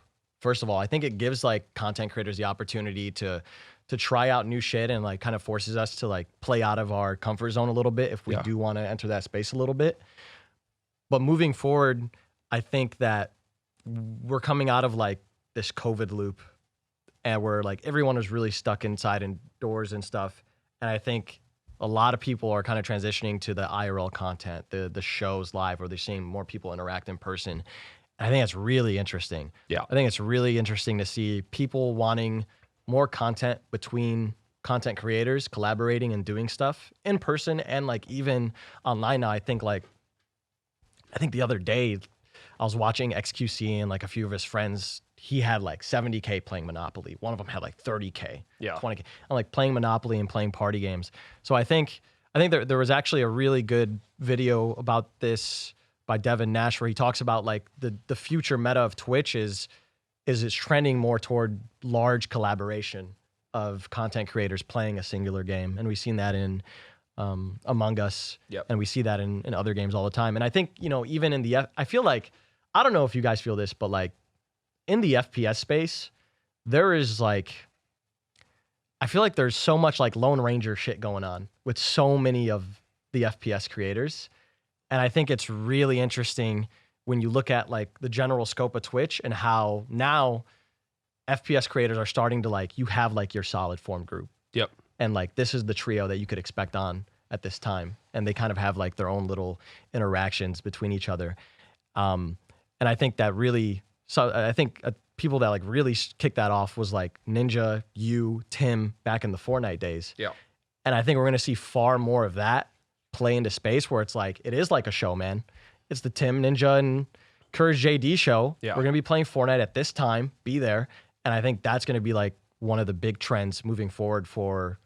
First of all, I think it gives like content creators the opportunity to try out new shit, and like kind of forces us to like play out of our comfort zone a little bit if we do want to enter that space a little bit. But moving forward, I think that we're coming out of like this COVID loop, and where like everyone was really stuck inside indoors and stuff. And I think a lot of people are kind of transitioning to the IRL content, the shows live, where they're seeing more people interact in person. And I think that's really interesting. Yeah. I think it's really interesting to see people wanting more content between content creators collaborating and doing stuff in person and like even online now. I think the other day I was watching XQC and like a few of his friends, he had like 70K playing Monopoly. One of them had like 30K, 20K, and like playing Monopoly and playing party games. So I think there was actually a really good video about this by Devin Nash, where he talks about like the future meta of Twitch is it's trending more toward large collaboration of content creators playing a singular game. And we've seen that in Among Us, and we see that in other games all the time. And I think, even in I feel like, I don't know if you guys feel this, but like in the FPS space, there is like, I feel like there's so much like Lone Ranger shit going on with so many of the FPS creators. And I think it's really interesting when you look at like the general scope of Twitch and how now FPS creators are starting to like, you have like your solid form group. Yep. And like, this is the trio that you could expect on at this time. And they kind of have like their own little interactions between each other. And I think that really, so I think people that like really kicked that off was like Ninja, you, Tim, back in the Fortnite days. Yeah. And I think we're going to see far more of that play into space where it's like, it is like a show, man. It's the Tim, Ninja, and CouRage JD show. Yeah. We're going to be playing Fortnite at this time, be there. And I think that's going to be like one of the big trends moving forward for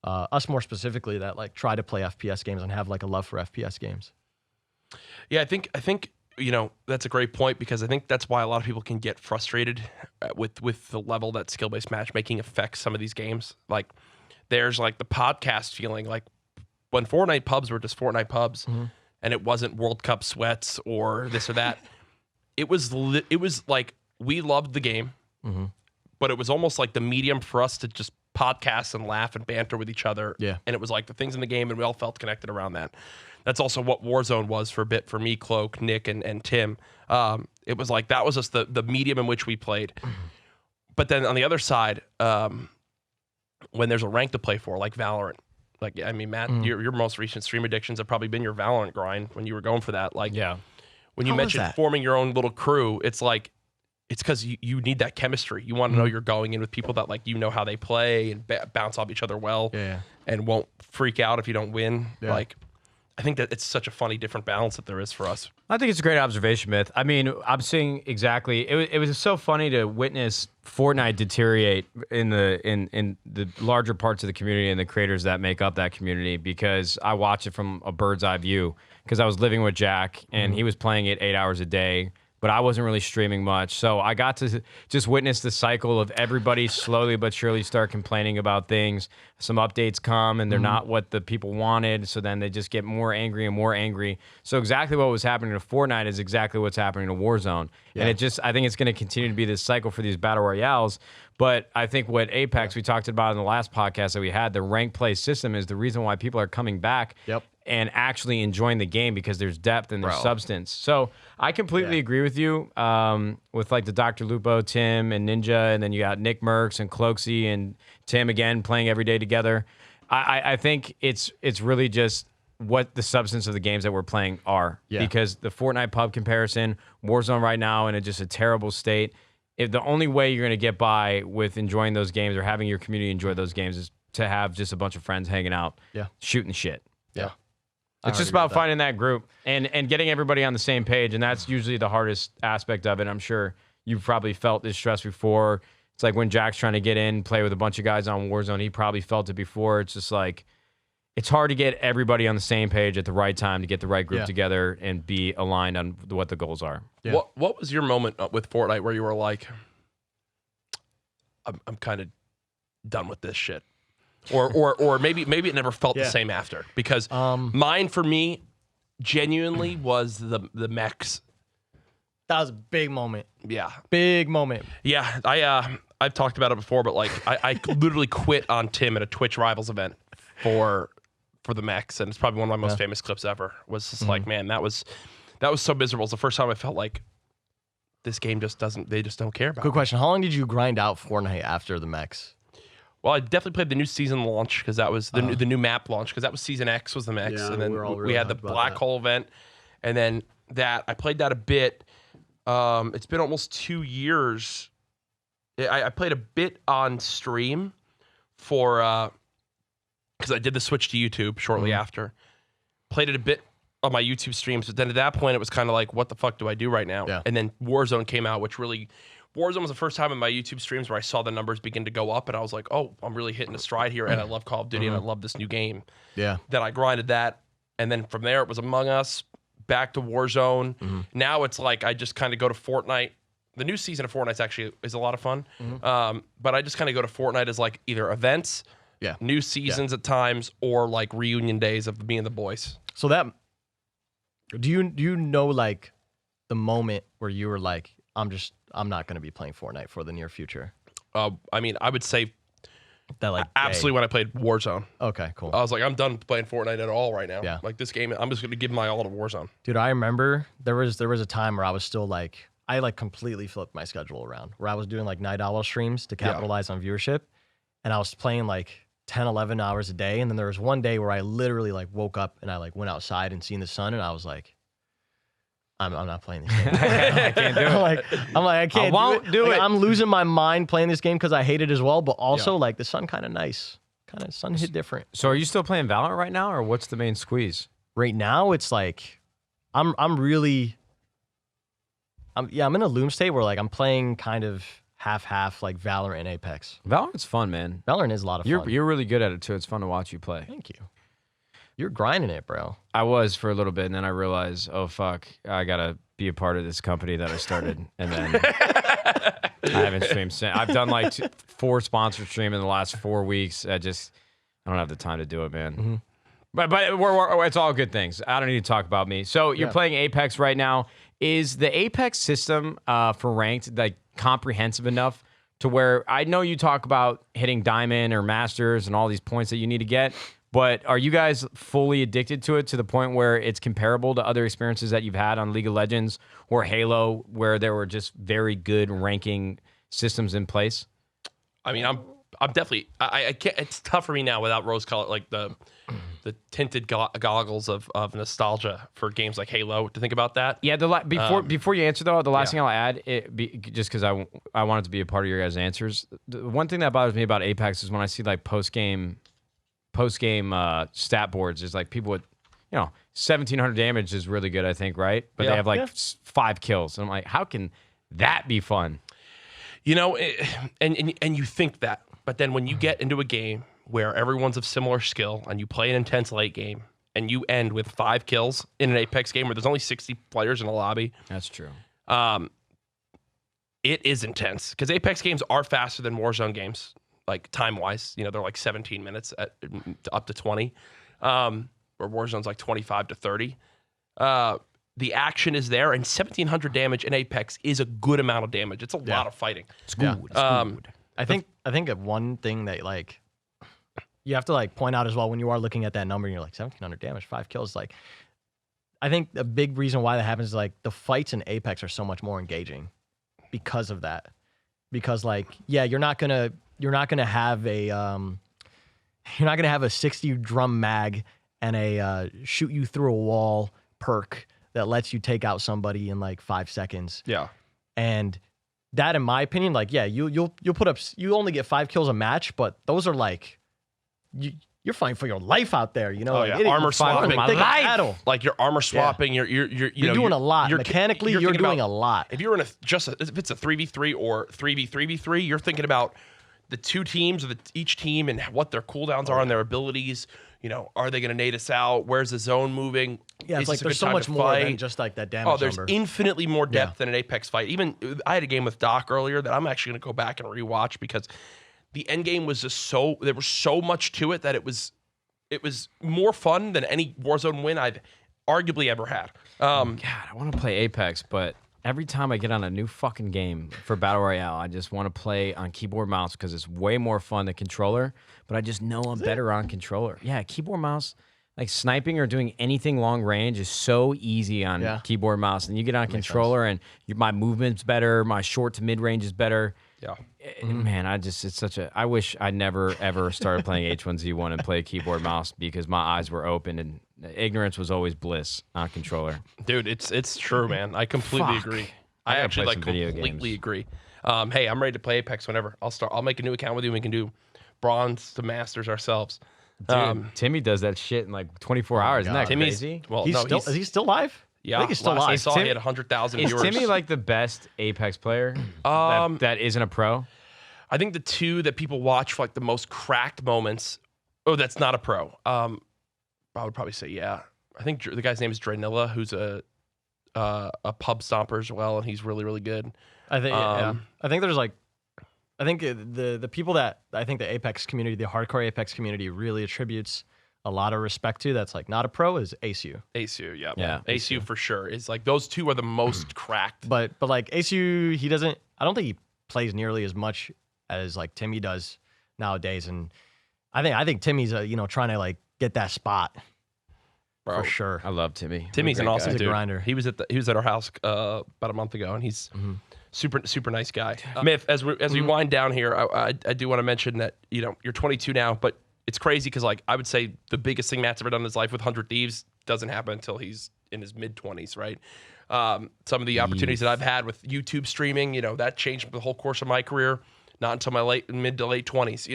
us more specifically that like try to play FPS games and have like a love for FPS games. Yeah, I think that's a great point, because I think that's why a lot of people can get frustrated with the level that skill-based matchmaking affects some of these games. Like there's like the podcast feeling, like when Fortnite pubs were just Fortnite pubs, and it wasn't World Cup sweats or this or that. It was like we loved the game, but it was almost like the medium for us to just podcast and laugh and banter with each other. Yeah. And it was like the things in the game, and we all felt connected around that. That's also what Warzone was for a bit for me, Cloak, Nick, and Tim. It was like that was just the medium in which we played. But then on the other side, when there's a rank to play for, like Valorant, like, I mean, Matt, your most recent stream addictions have probably been your Valorant grind when you were going for that. Like, when you mentioned forming your own little crew, it's like, it's because you need that chemistry. You want to know you're going in with people that, like, you know how they play and bounce off each other well, and won't freak out if you don't win. Yeah. Like, I think that it's such a funny different balance that there is for us. I think it's a great observation, Myth. I mean, I'm seeing exactly. It was so funny to witness Fortnite deteriorate in the larger parts of the community and the creators that make up that community, because I watch it from a bird's eye view, because I was living with Jack and he was playing it 8 hours a day, but I wasn't really streaming much. So I got to just witness the cycle of everybody slowly but surely start complaining about things. Some updates come and they're not what the people wanted. So then they just get more angry and more angry. So exactly what was happening to Fortnite is exactly what's happening to Warzone. Yeah. And I think it's going to continue to be this cycle for these battle royales. But I think what Apex, we talked about in the last podcast that we had, the rank play system is the reason why people are coming back. And actually enjoying the game, because there's depth and there's substance. So I completely agree with you with like the Dr. Lupo, Tim, and Ninja, and then you got Nick Merckx and Cloaksy and Tim again playing every day together. I think it's really just what the substance of the games that we're playing are. Because the Fortnite pub comparison, Warzone right now in just a terrible state. If the only way you're going to get by with enjoying those games or having your community enjoy those games is to have just a bunch of friends hanging out, shooting shit. It's just about finding that group and getting everybody on the same page, and that's usually the hardest aspect of it. I'm sure you've probably felt this stress before. It's like when Jack's trying to get in, play with a bunch of guys on Warzone, he probably felt it before. It's just like, it's hard to get everybody on the same page at the right time to get the right group together and be aligned on what the goals are. What was your moment with Fortnite where you were like, I'm kind of done with this shit? Or maybe it never felt the same after, because mine, for me, genuinely was the mechs. That was a big moment. Yeah, big moment. Yeah, I've talked about it before, but like I literally quit on Tim at a Twitch Rivals event for the mechs, and it's probably one of my most famous clips ever. Was just like, man, that was so miserable. It's the first time I felt like this game they just don't care about. Good question. How long did you grind out Fortnite after the mechs? Well, I definitely played the new season launch, because that was the new map launch, because that was Season X was the Mechs, and then we had the Black Hole event, and then I played that a bit. It's been almost 2 years. I played a bit on stream because I did the switch to YouTube shortly after. Played it a bit on my YouTube streams, but then at that point it was kind of like, what the fuck do I do right now? And then Warzone came out, which really... Warzone was the first time in my YouTube streams where I saw the numbers begin to go up, and I was like, oh, I'm really hitting a stride here, and I love Call of Duty, and I love this new game. Then I grinded that, and then from there it was Among Us, back to Warzone. Now it's like I just kind of go to Fortnite. The new season of Fortnite actually is a lot of fun, but I just kind of go to Fortnite as like either events, new seasons at times, or like reunion days of me and the boys. So that, do you know like the moment where you were like, I'm not going to be playing Fortnite for the near future? I mean, I would say that like absolutely when I played Warzone. Okay, cool. I was like, I'm done playing Fortnite at all right now. Like this game, I'm just going to give my all to Warzone. Dude, I remember there was a time where I was still like, I like completely flipped my schedule around, where I was doing like night owl streams to capitalize on viewership, and I was playing like 10, 11 hours a day, and then there was one day where I literally like woke up and I like went outside and seen the sun, and I was like, I'm not playing this game. I can't do it. I can't. I won't do it. I'm losing my mind playing this game because I hate it as well. But also, like, the sun kind of nice. Sun hit different. So, are you still playing Valorant right now, or what's the main squeeze? Right now, it's like, I'm in a loom state where like I'm playing kind of half like Valorant and Apex. Valorant's fun, man. Valorant is a lot of fun. You're really good at it too. It's fun to watch you play. Thank you. You're grinding it, bro. I was for a little bit, and then I realized, oh, fuck, I got to be a part of this company that I started. And then I haven't streamed since. I've done like 4 sponsor streams in the last 4 weeks. I don't have the time to do it, man. But it's all good things. I don't need to talk about me. So you're playing Apex right now. Is the Apex system for ranked like comprehensive enough to where, I know you talk about hitting Diamond or Masters and all these points that you need to get, but are you guys fully addicted to it to the point where it's comparable to other experiences that you've had on League of Legends or Halo, where there were just very good ranking systems in place? I mean, I'm definitely, I can't, it's tough for me now without rose color, like the tinted goggles of nostalgia for games like Halo to think about that. Yeah, before you answer though, the last thing I'll add, just because I want it to be a part of your guys' answers. The one thing that bothers me about Apex is when I see like post game stat boards. There's like people with you know, 1,700 damage is really good, I think, right? But they have like 5 kills. And I'm like, how can that be fun? You know, and you think that, but then when you get into a game where everyone's of similar skill and you play an intense late game and you end with 5 kills in an Apex game where there's only 60 players in a lobby. That's true. It is intense because Apex games are faster than Warzone games, like time-wise. You know, they're like 17 minutes up to 20, where Warzone's like 25 to 30. The action is there, and 1,700 damage in Apex is a good amount of damage. It's a lot of fighting. It's good. It's good. I think of one thing that like you have to like point out as well when you are looking at that number and you're like 1,700 damage, 5 kills. Like, I think a big reason why that happens is like the fights in Apex are so much more engaging because of that. Because like, yeah, you're not gonna have a 60 drum mag and a shoot you through a wall perk that lets you take out somebody in like 5 seconds. Yeah. And that, in my opinion, like, yeah, you'll put up, you only get 5 kills a match, but those are like, you're fighting for your life out there, you know? Oh, yeah. Armor swapping. Like you're armor swapping, you're doing a lot. Mechanically, you're doing a lot. If you're in if it's a 3v3 or 3v3v3, you're thinking about the two teams or each team and what their cooldowns are and their abilities. You know, are they going to nade us out? Where's the zone moving? Yeah, it's like there's so much more than just like that damage there's number. Infinitely more depth than an Apex fight. Even I had a game with Doc earlier that I'm actually going to go back and rewatch because the end game was just there was so much to it that it was more fun than any Warzone win I've arguably ever had. God, I want to play Apex, but every time I get on a new fucking game for Battle Royale, I just want to play on keyboard mouse because it's way more fun than controller. But I just know I'm better on controller. Yeah, keyboard mouse, like sniping or doing anything long range is so easy on keyboard mouse. And you get on controller and my movement's better, my short to mid range is better. Yeah. Man, I wish I never ever started playing H1Z1 and play keyboard mouse because my eyes were open and ignorance was always bliss on controller. Dude, it's true, man. I completely agree. I actually like completely agree. Hey, I'm ready to play Apex whenever. I'll make a new account with you and we can do bronze to masters ourselves. Dude, Timmy does that shit in like 24 hours. Isn't that crazy? Well, is he still live? Yeah, I think he's still live. I saw he had 100,000 viewers. Is Timmy like the best Apex player that isn't a pro? I think the two that people watch for like the most cracked moments. Oh, that's not a pro. I would probably say yeah. I think the guy's name is Draynilla, who's a pub stomper as well, and he's really really good. I think I think there's like. I think the people that I think the Apex community, the hardcore Apex community, really attributes a lot of respect to that's like not a pro is ASU. ASU, yeah. ASU for sure is like those two are the most cracked. But like ASU, he doesn't. I don't think he plays nearly as much as like Timmy does nowadays, and I think Timmy's trying to like get that spot. Bro, for sure. I love Timmy. Timmy's an awesome dude. Grinder. He was at our house about a month ago, and he's super nice guy. Myth, as we wind down here, I do want to mention that you're 22 now, but it's crazy because like I would say the biggest thing Matt's ever done in his life with 100 Thieves doesn't happen until he's in his mid 20s, right? Some of the opportunities that I've had with YouTube streaming, that changed the whole course of my career. Not until my mid to late 20s,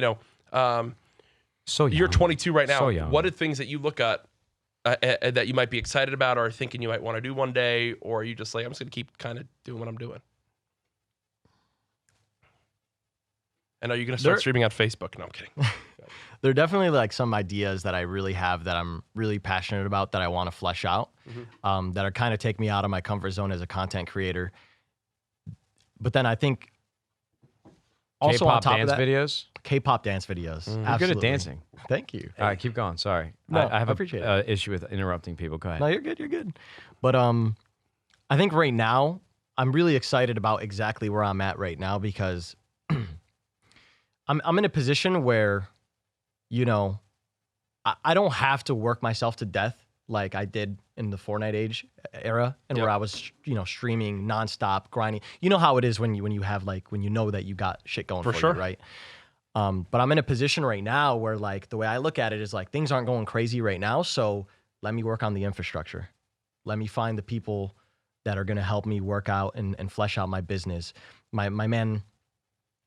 So young. You're 22 right now. So young. What are things that you look at that you might be excited about or thinking you might want to do one day, or are you just like, I'm just going to keep kind of doing what I'm doing? And are you going to start streaming on Facebook? No, I'm kidding. There are definitely like some ideas that I really have that I'm really passionate about that I want to flesh out, that are kind of take me out of my comfort zone as a content creator. But then I think also on top of that, videos? K-pop dance videos. You're good at dancing. Thank you. All right, keep going. Sorry. No, I have appreciate an issue with interrupting people. Go ahead. No, you're good. You're good. But I think right now I'm really excited about exactly where I'm at right now because I'm in a position where, I don't have to work myself to death like I did in the Fortnite era and where I was, streaming nonstop, grinding. You know how it is when you have like, when you know that you got shit going for sure. you, right? But I'm in a position right now where like the way I look at it is like things aren't going crazy right now. So let me work on the infrastructure. Let me find the people that are going to help me work out and flesh out my business. My man,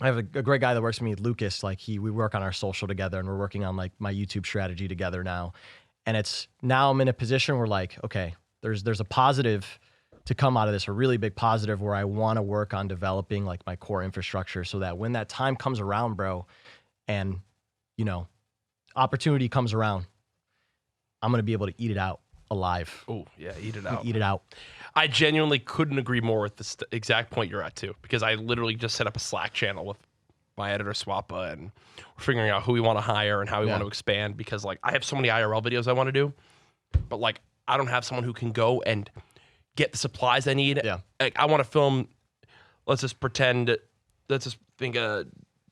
I have a great guy that works with me, Lucas. Like we work on our social together and we're working on like my YouTube strategy together now. And it's now I'm in a position where like, okay, there's a positive to come out of this, a really big positive where I want to work on developing like my core infrastructure so that when that time comes around, bro, and opportunity comes around, I'm going to be able to eat it out alive. Oh, yeah, eat it out. Eat it out. I genuinely couldn't agree more with this exact point you're at, too, because I literally just set up a Slack channel with my editor, Swappa, and we're figuring out who we want to hire and how we want to expand because, like, I have so many IRL videos I want to do, but, like, I don't have someone who can go and get the supplies I need. Yeah. Like, I want to film, let's just think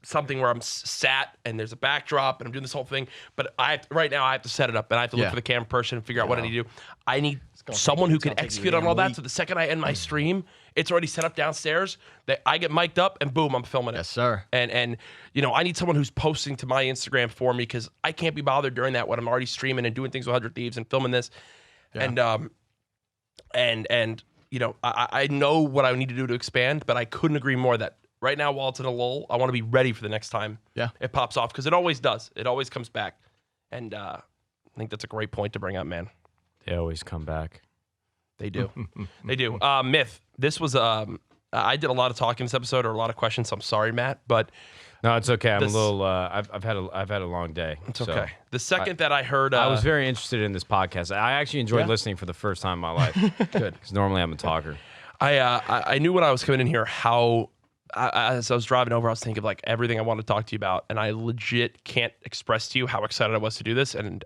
something where I'm sat and there's a backdrop and I'm doing this whole thing. But right now I have to set it up and I have to look for the camera person and figure out what I need to do. I need someone who can execute on all that. So the second I end my stream, it's already set up downstairs. That I get mic'd up and boom, I'm filming it. Yes, sir. And I need someone who's posting to my Instagram for me because I can't be bothered during that when I'm already streaming and doing things with 100 Thieves and filming this. Yeah. And I know what I need to do to expand, but I couldn't agree more that right now, while it's in a lull, I want to be ready for the next time it pops off because it always does. It always comes back. And I think that's a great point to bring up, man. They always come back. They do. They do. Myth, this was, I did a lot of talking this episode or a lot of questions, so I'm sorry, Matt, but... No, it's okay. I'm a little. I've had a long day. It's okay. The second that I heard, I was very interested in this podcast. I actually enjoyed listening for the first time in my life. Good, because normally I'm a talker. I knew when I was coming in here how, as I was driving over, I was thinking of like everything I wanted to talk to you about, and I legit can't express to you how excited I was to do this. And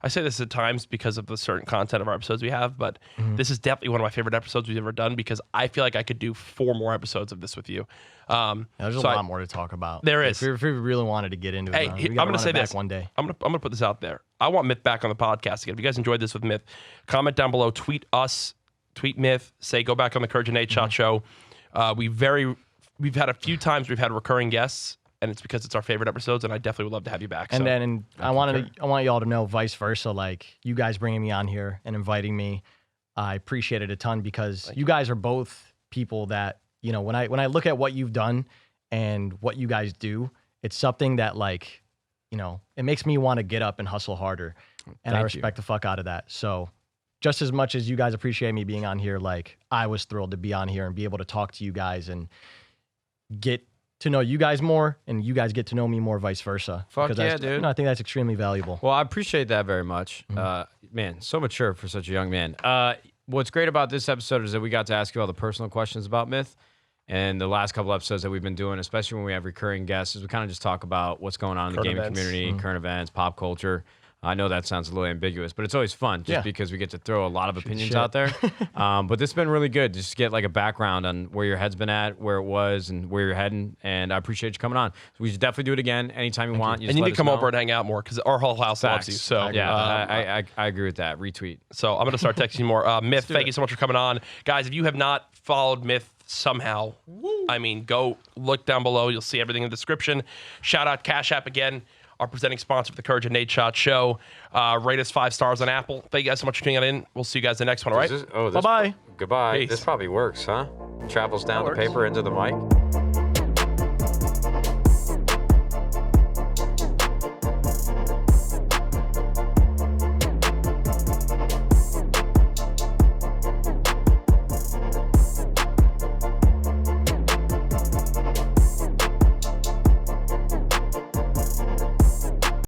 I say this at times because of the certain content of our episodes we have, but this is definitely one of my favorite episodes we've ever done because I feel like I could do 4 more episodes of this with you. There's a lot more to talk about. There is. If we really wanted to get into it, I'm going to say this one day. I'm going to put this out there. I want Myth back on the podcast again. If you guys enjoyed this with Myth, comment down below, tweet us, tweet Myth, say go back on the CouRage and Nadeshot Show. We've had a few times we've had recurring guests, and it's because it's our favorite episodes, and I definitely would love to have you back. And then I want y'all to know vice versa, like you guys bringing me on here and inviting me, I appreciate it a ton because you guys are both people that, when I look at what you've done and what you guys do, it's something that like, it makes me want to get up and hustle harder. And I respect the fuck out of that. So just as much as you guys appreciate me being on here, like I was thrilled to be on here and be able to talk to you guys and get to know you guys more and you guys get to know me more, vice versa. Fuck yeah, dude. I think that's extremely valuable. Well, I appreciate that very much. Man, so mature for such a young man. What's great about this episode is that we got to ask you all the personal questions about Myth. And the last couple episodes that we've been doing, especially when we have recurring guests, is we kind of just talk about what's going on in the gaming community, current events, pop culture. I know that sounds a little ambiguous, but it's always fun just because we get to throw a lot of opinions out there. But this has been really good just to get like a background on where your head's been at, where it was, and where you're heading. And I appreciate you coming on. So we should definitely do it again anytime you want. You need to come over and hang out more because our whole house loves you. So I agree with that. Retweet. So I'm going to start texting you more. Myth, thank you so much for coming on. Guys, if you have not followed Myth somehow, go look down below. You'll see everything in the description. Shout out Cash App again. Our presenting sponsor for the CouRage and Nadeshot Show. Rate us 5 stars on Apple. Thank you guys so much for tuning in. We'll see you guys in the next one, all right? Bye-bye. Goodbye. Peace. This probably works, huh? Travels down the paper into the mic.